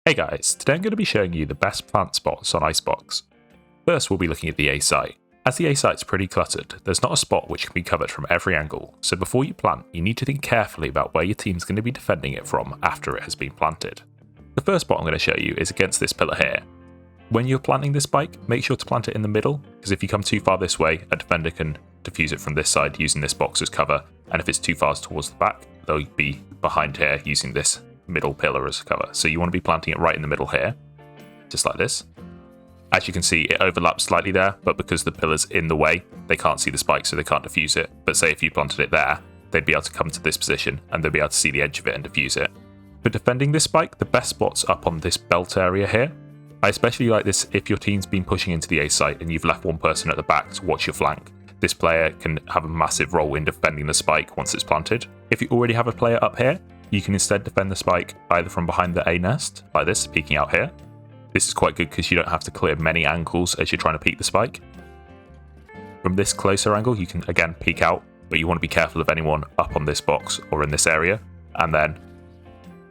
Hey guys, today I'm going to be showing you the best plant spots on Icebox. First we'll be looking at the A site. As the A site's pretty cluttered, there's not a spot which can be covered from every angle, so before you plant you need to think carefully about where your team's going to be defending it from after it has been planted. The first spot I'm going to show you is against this pillar here. When you're planting this spike, make sure to plant it in the middle, because if you come too far this way, a defender can defuse it from this side using this box as cover, and if it's too far towards the back, they'll be behind here using this middle pillar as cover. So you want to be planting it right in the middle here, just like this. As you can see, it overlaps slightly there, but because the pillar's in the way, they can't see the spike, so they can't defuse it. But say if you planted it there, they'd be able to come to this position and they'll be able to see the edge of it and defuse it. For defending this spike, the best spot's up on this belt area here. I especially like this if your team's been pushing into the A site and you've left one person at the back to watch your flank. This player can have a massive role in defending the spike once it's planted. If you already have a player up here, you can instead defend the spike either from behind the A nest, like this, peeking out here. This is quite good because you don't have to clear many angles as you're trying to peek the spike. From this closer angle, you can again peek out, but you want to be careful of anyone up on this box or in this area. And then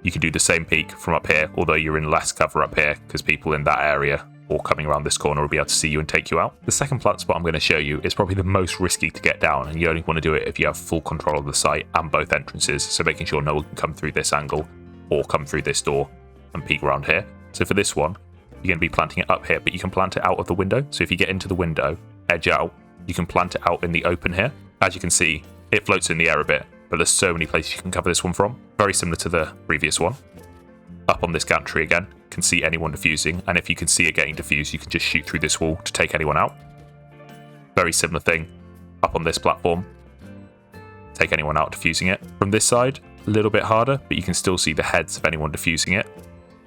you can do the same peek from up here, although you're in less cover up here because people in that area or coming around this corner will be able to see you and take you out. The second plant spot I'm going to show you is probably the most risky to get down, and you only want to do it if you have full control of the site and both entrances, so making sure no one can come through this angle or come through this door and peek around here. So for this one, you're going to be planting it up here, but you can plant it out of the window. So if you get into the window, edge out, you can plant it out in the open here. As you can see, it floats in the air a bit, but there's so many places you can cover this one from. Very similar to the previous one. Up on this gantry again, can see anyone defusing, and if you can see it getting defused, you can just shoot through this wall to take anyone out. Very similar thing up on this platform. Take anyone out defusing it. From this side, a little bit harder, but you can still see the heads of anyone defusing it,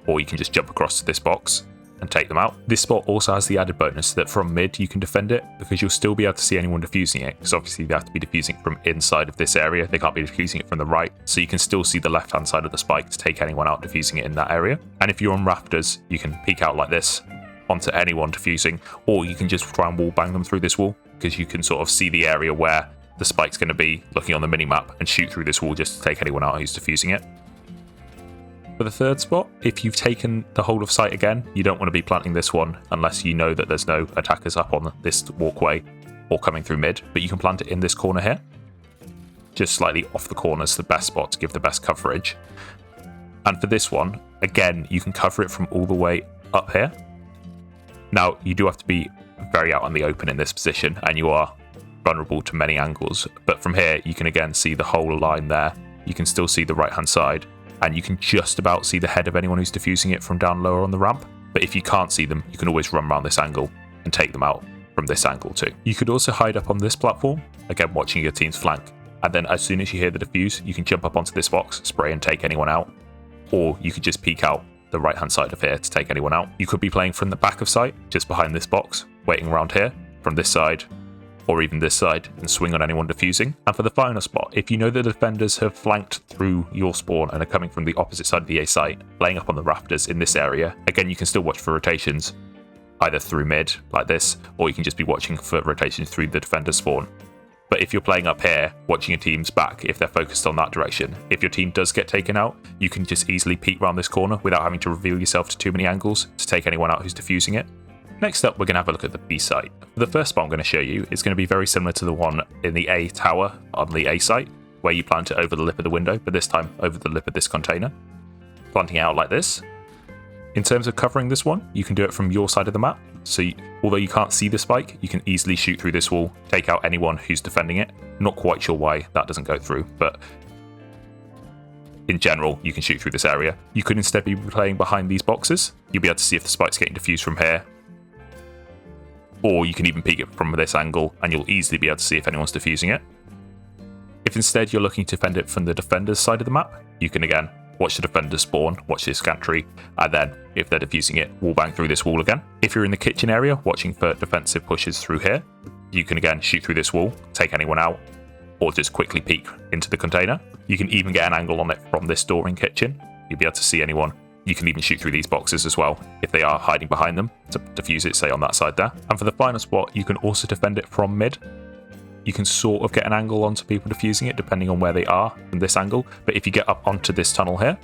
or you can just jump across to this box and take them out. This spot also has the added bonus that from mid you can defend it, because you'll still be able to see anyone defusing it, because obviously they have to be defusing from inside of this area. They can't be defusing it from the right, so you can still see the left hand side of the spike to take anyone out defusing it in that area. And if you're on rafters, you can peek out like this onto anyone defusing, or you can just try and wall bang them through this wall, because you can sort of see the area where the spike's going to be looking on the minimap and shoot through this wall just to take anyone out who's defusing it. For the third spot, if you've taken the whole of site again, you don't want to be planting this one unless you know that there's no attackers up on this walkway or coming through mid, but you can plant it in this corner here. Just slightly off the corner is the best spot to give the best coverage. And for this one, again, you can cover it from all the way up here. Now, you do have to be very out in the open in this position, and you are vulnerable to many angles, but from here, you can again see the whole line there. You can still see the right-hand side, and you can just about see the head of anyone who's defusing it from down lower on the ramp. But if you can't see them, you can always run around this angle and take them out from this angle too. You could also hide up on this platform, again watching your team's flank, and then as soon as you hear the defuse, you can jump up onto this box, spray and take anyone out, or you could just peek out the right hand side of here to take anyone out. You could be playing from the back of site, just behind this box, waiting around here, from this side, or even this side, and swing on anyone defusing. And for the final spot, if you know the defenders have flanked through your spawn and are coming from the opposite side of the A site, laying up on the rafters in this area, again you can still watch for rotations, either through mid, like this, or you can just be watching for rotations through the defender's spawn. But if you're playing up here, watching your team's back, if they're focused on that direction, if your team does get taken out, you can just easily peek around this corner without having to reveal yourself to too many angles to take anyone out who's defusing it. Next up, we're going to have a look at the B site. The first spot I'm going to show you is going to be very similar to the one in the A tower on the A site, where you plant it over the lip of the window, but this time over the lip of this container. Planting it out like this. In terms of covering this one, you can do it from your side of the map. So although you can't see the spike, you can easily shoot through this wall, take out anyone who's defending it. Not quite sure why that doesn't go through, but in general, you can shoot through this area. You could instead be playing behind these boxes. You'll be able to see if the spike's getting diffused from here, or you can even peek it from this angle and you'll easily be able to see if anyone's defusing it. If instead you're looking to defend it from the defender's side of the map, you can again watch the defender spawn, watch this gantry, and then if they're defusing it, wall bang through this wall again. If you're in the kitchen area watching for defensive pushes through here, you can again shoot through this wall, take anyone out, or just quickly peek into the container. You can even get an angle on it from this door in kitchen. You'll be able to see anyone. You can even shoot through these boxes as well if they are hiding behind them to defuse it, say on that side there. And for the final spot, you can also defend it from mid. You can sort of get an angle onto people defusing it depending on where they are from this angle, but if you get up onto this tunnel here,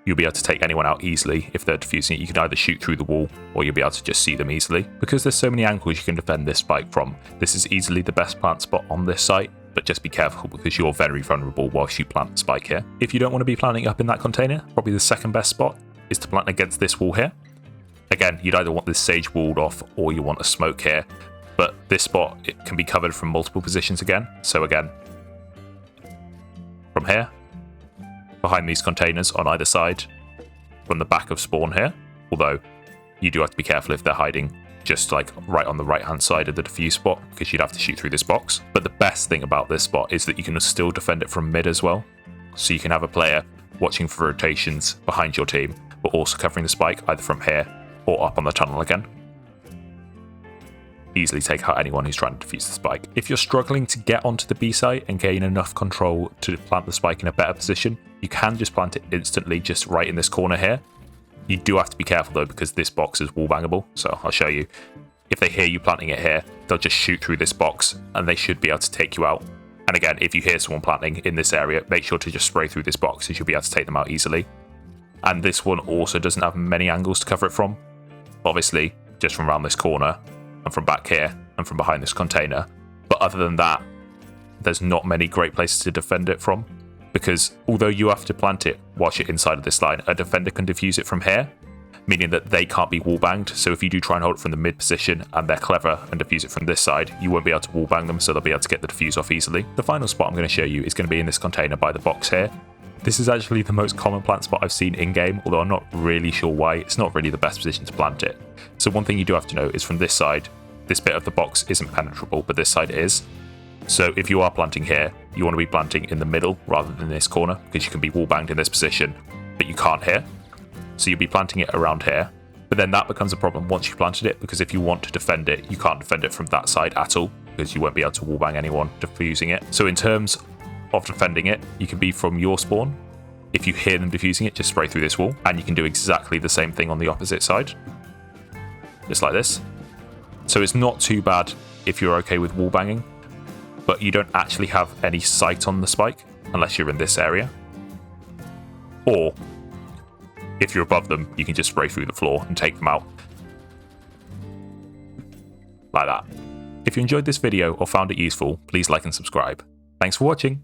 you'll be able to take anyone out easily if they're defusing it. You can either shoot through the wall or you'll be able to just see them easily. Because there's so many angles you can defend this spike from, this is easily the best plant spot on this site, but just be careful because you're very vulnerable whilst you plant the spike here. If you don't want to be planting up in that container, probably the second best spot is to plant against this wall here. Again, you'd either want this sage walled off or you want a smoke here, but this spot, it can be covered from multiple positions again. So again, from here, behind these containers on either side, from the back of spawn here, although you do have to be careful if they're hiding just like right on the right hand side of the defuse spot, because you'd have to shoot through this box. But the best thing about this spot is that you can still defend it from mid as well. So you can have a player watching for rotations behind your team, but also covering the spike either from here or up on the tunnel again. Easily take out anyone who's trying to defuse the spike. If you're struggling to get onto the B site and gain enough control to plant the spike in a better position, you can just plant it instantly just right in this corner here. You do have to be careful though, because this box is wallbangable, so I'll show you. If they hear you planting it here, they'll just shoot through this box and they should be able to take you out. And again, if you hear someone planting in this area, make sure to just spray through this box as you'll be able to take them out easily. And this one also doesn't have many angles to cover it from. Obviously, just from around this corner, and from back here, and from behind this container. But other than that, there's not many great places to defend it from, because although you have to plant it whilst you're inside of this line, a defender can defuse it from here, meaning that they can't be wallbanged. So if you do try and hold it from the mid position and they're clever and defuse it from this side, you won't be able to wallbang them, so they'll be able to get the defuse off easily. The final spot I'm going to show you is going to be in this container by the box here. This is actually the most common plant spot I've seen in-game, although I'm not really sure why. It's not really the best position to plant it. So one thing you do have to know is from this side, this bit of the box isn't penetrable, but this side is. So if you are planting here, you want to be planting in the middle rather than this corner, because you can be wallbanged in this position, but you can't here. So you'll be planting it around here, but then that becomes a problem once you've planted it, because if you want to defend it, you can't defend it from that side at all, because you won't be able to wallbang anyone defusing it. So in terms of defending it, you can be from your spawn. If you hear them defusing it, just spray through this wall, and you can do exactly the same thing on the opposite side, just like this. So it's not too bad if you're okay with wallbanging, but you don't actually have any sight on the spike unless you're in this area. Or if you're above them, you can just spray through the floor and take them out like that. If you enjoyed this video or found it useful, please like and subscribe. Thanks for watching.